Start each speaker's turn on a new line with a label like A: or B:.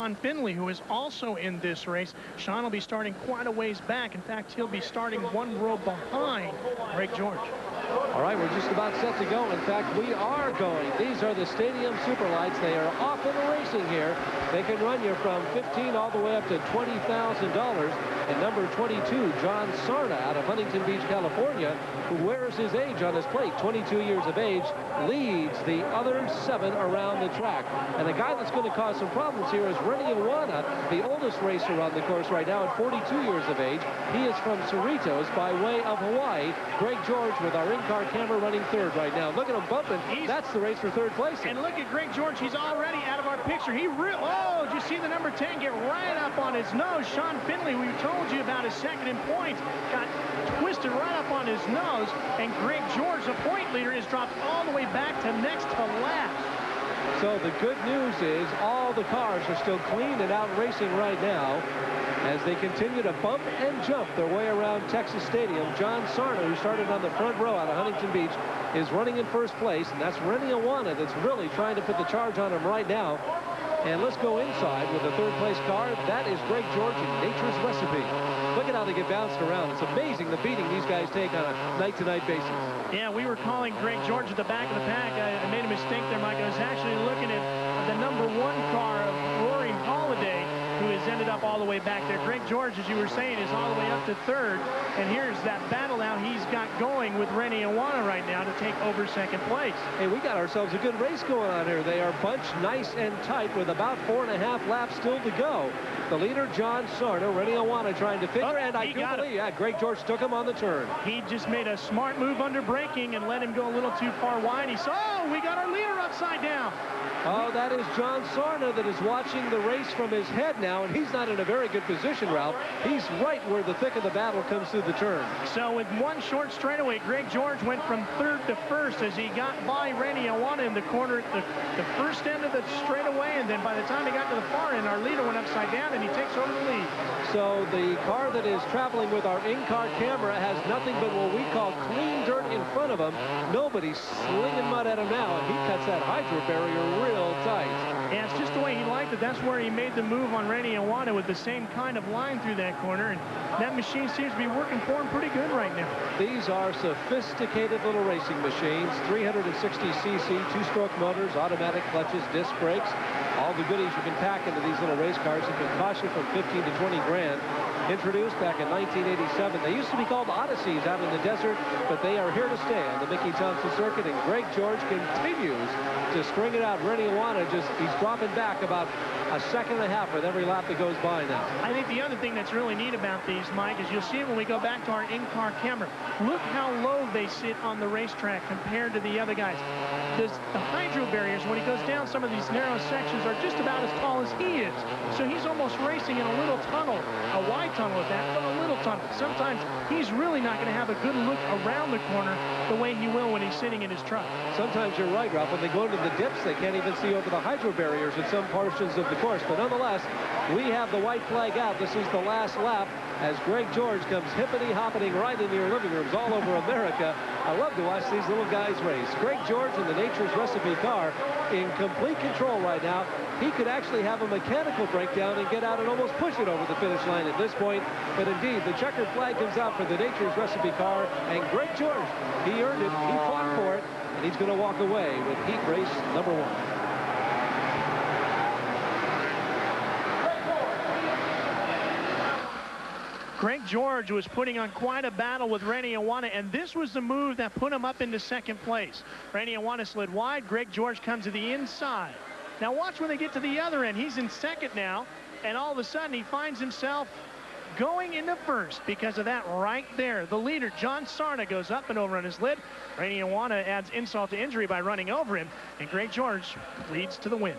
A: Sean Finley, who is also in this race. Sean will be starting quite a ways back. In fact, he'll be starting one row behind Greg George.
B: All right, we're just about set to go. In fact, we are going. These are the Stadium Superlights. They are off in the racing here. They can run you from $15,000 all the way up to $20,000. And number 22, John Sarna out of Huntington Beach, California, who wears his age on his plate, 22 years of age, leads the other 7 around the track. And the guy that's going to cause some problems here is Rennie Iwana, the oldest racer on the course right now at 42 years of age. He is from Cerritos by way of Hawaii. Greg George with our in-car camera running third right now. Look at him bumping. That's the race for third place.
A: And look at Greg George. He's already out of our picture. Oh, did you see the number 10 get right up on his nose? Sean Finley, we told you about his second in points, got twisted right up on his nose. And Greg George, the point leader, is dropped all the way back to next to last.
B: So the good news is all the cars are still clean and out racing right now as they continue to bump and jump their way around Texas Stadium. John Sarna, who started on the front row out of Huntington Beach, is running in first place, and that's Rennie Iwana that's really trying to put the charge on him right now. And let's go inside with the third place car. That is Greg George in Nature's Recipe. Look at how they get bounced around. It's amazing the beating these guys take on a night-to-night basis.
A: Yeah, we were calling Greg George at the back of the pack. I made a mistake there, Mike. I was actually looking at the number 1 car of Rory Holiday, who has ended up all the way back there. Greg George, as you were saying, is all the way up to third. And here's that battle now he's got going with Rennie Iwana right now to take over second place.
B: Hey, we got ourselves a good race going on here. They are bunched nice and tight with about 4.5 laps still to go. The leader, John Sarna, Rennie Iwana trying to figure, and I do believe, yeah, Greg George took him on the turn.
A: He just made a smart move under braking and let him go a little too far wide. He saw, oh, we got our leader upside down.
B: Oh, that is John Sarna that is watching the race from his head now, and he's not in a very good position, Ralph. He's right where the thick of the battle comes through the turn.
A: So with one short straightaway, Greg George went from third to first as he got by Rennie Iwana in the corner at the first end of the straightaway, and then by the time he got to the far end, our leader went upside down, and he takes over the lead.
B: So the car that is traveling with our in-car camera has nothing but what we call clean dirt in front of him. Nobody's slinging mud at him now, and he cuts that hydro barrier real tight.
A: Yeah, it's just the way he liked it. That's where he made the move on Rennie Iwana with the same kind of line through that corner, and that machine seems to be working for him pretty good right now.
B: These are sophisticated little racing machines, 360cc, 2-stroke motors, automatic clutches, disc brakes, all the goodies you can pack into these little race cars that can cost you from 15 to 20 grand. Introduced back in 1987. They used to be called Odysseys out in the desert, but they are here to stay on the Mickey Thompson circuit, and Greg George continues to string it out. Rennie Iwana he's dropping back about a second and a half with every lap that goes by now.
A: I think the other thing that's really neat about these, Mike, is you'll see it when we go back to our in-car camera. Look how low they sit on the racetrack compared to the other guys. The hydro barriers, when he goes down some of these narrow sections, are just about as tall as he is. So he's almost racing in a little tunnel, a wide tunnel at that, but a little tunnel. Sometimes he's really not going to have a good look around the corner the way he will when he's sitting in his truck.
B: Sometimes you're right, Ralph. When they go into the dips, they can't even see over the hydro barriers in some portions of the course. But nonetheless, we have the white flag out. This is the last lap as Greg George comes hippity-hoppening right into your living rooms all over America. I love to watch these little guys race. Greg George in the Nature's Recipe car in complete control right now. He could actually have a mechanical breakdown and get out and almost push it over the finish line at this point. But indeed, the checkered flag comes out for the Nature's Recipe car, and Greg George, he earned it, he fought for it, and he's going to walk away with heat race number 1.
A: Greg George was putting on quite a battle with Rennie Iwana, and this was the move that put him up into second place. Rennie Iwana slid wide. Greg George comes to the inside. Now watch when they get to the other end. He's in second now, and all of a sudden he finds himself going into first because of that right there. The leader, John Sarna, goes up and over on his lid. Rennie Iwana adds insult to injury by running over him, and Greg George leads to the win.